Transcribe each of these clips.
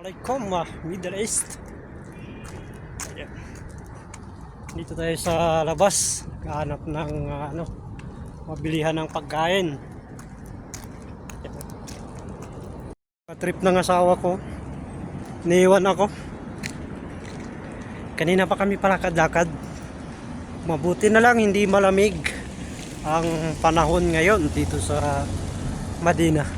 Assalamualaikum Middle East. Ayan. Dito tayo sa labas, kahanap ng mabilihan ng pagkain. Trip ng asawa ko, niiwan ako. Kanina pa kami palakad-lakad. Mabuti na lang hindi malamig ang panahon ngayon dito sa Madina.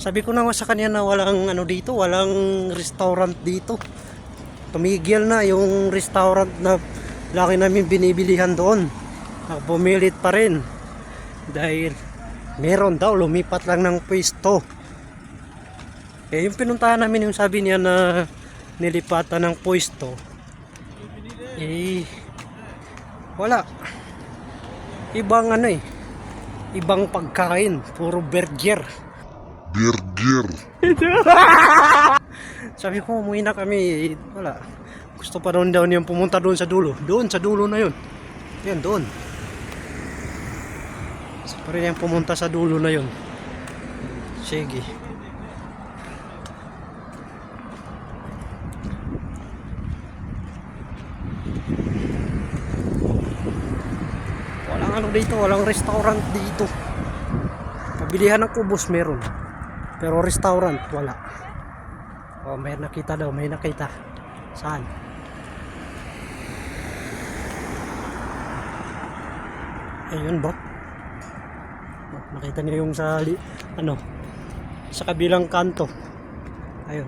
Sabi ko na nga sa kanya na walang dito, walang restaurant dito. Tumigil na yung restaurant na laki namin binibilihan doon. Bumilit pa rin. Dahil meron daw, lumipat lang ng pwesto. Eh yung pinuntahan namin, yung sabi niya na nilipatan ng pwesto. Eh wala. Ibang ibang pagkain, puro burger. Sabi ko, umuwi na kami. Wala. Gusto pa daw niyang pumunta doon sa dulo. Doon sa dulo na yun. Yan, doon. Gusto pa rin niyang pumunta sa dulo na yun. Sige. Walang dito, walang restaurant dito. Pabilihan ng kubos meron. Pero restaurant, wala. Oh, may nakita daw, may nakita. Saan? Ayun ba? Oh, nakita niyo yung sa sa kabilang kanto. Ayun.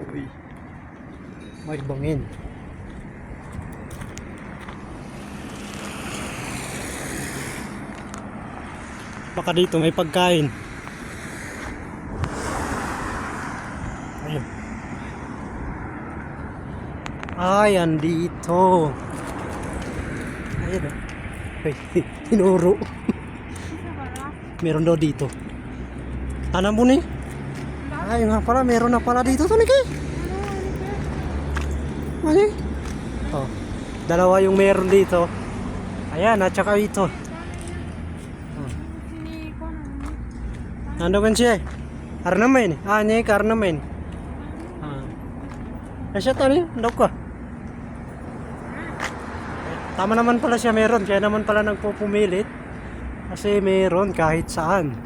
Uy. May bangin. Baka dito may pagkain. Ayun. Ay, andito. Ayun. Ay, tinuro. Meron daw dito. Tanam mo ni? Ay, nga pala, meron na pala dito. Ito ni Kay. Ano? Oh, dalawa yung meron dito. Ayan, at saka ito. Ano kan siya? Karena main. Ini karena main. Siya tadi, ndok ka. Tama naman pala siya meron, kaya naman pala nagpupumilit. Kasi meron kahit saan.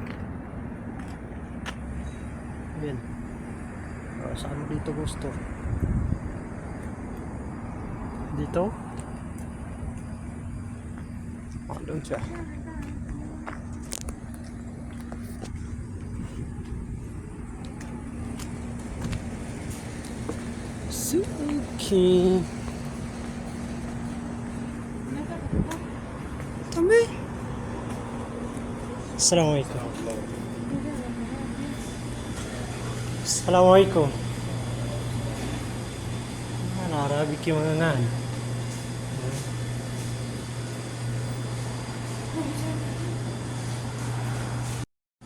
Ayan. Saan dito gusto? Dito? Doon siya. Okay. Kami. Assalamualaikum. Assalamualaikum. Arabic yung mga ngan.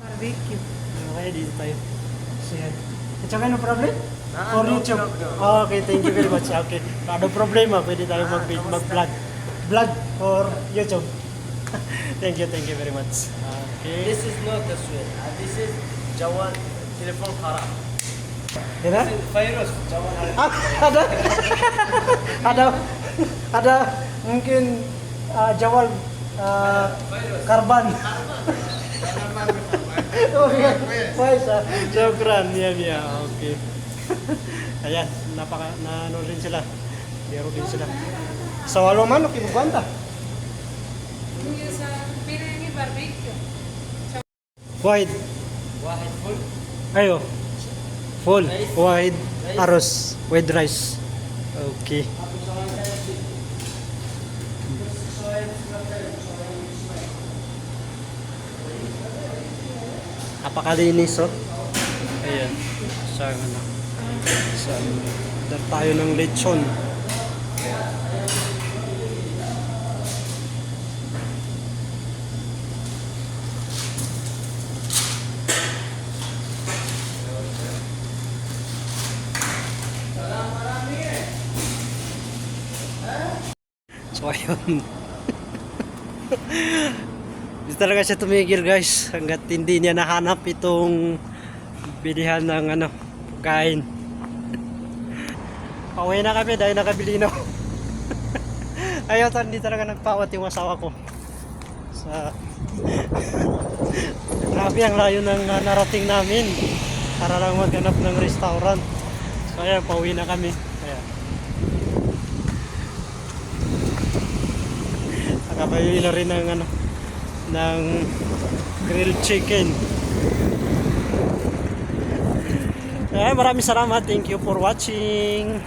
Barbecue. Okay, dito tayo. Sige. Tsaka no problem? For YouTube. Okay, thank you very much. Okay. Ada problema, pwede tayo mag-vlog. Vlog for YouTube. Thank you very much. Okay. This is not the sweet. This is Jawal telephone kharab. Ada? Virus Jawal. Ada mungkin Jawal karban. Oh iya, baik. Syukran ya. Okay. Ayan, ano rin sila. Biro din sila. Sa walo man, kinubanta. Ini barbecue. Wide. Wahid full. Ayo. Full. Wide. Arroz. With rice. Okay. Napakalinis, oh. Ayan. Dar tayo ng lechon. So ayun. Hindi talaga siya tumigil guys hanggat hindi niya nahanap itong bilihan ng ano, pagkain. Pauwi na kami dahil nakabili na. Ayaw, hindi talaga nagpawat yung asawa ko. Sa grabe ang layo ng narating namin para lang maghanap ng restaurant. So ayan, pauwi na kami. Ayan. Nakabili na rin ng ano, ng grilled chicken. Ayan, maraming salamat. Thank you for watching.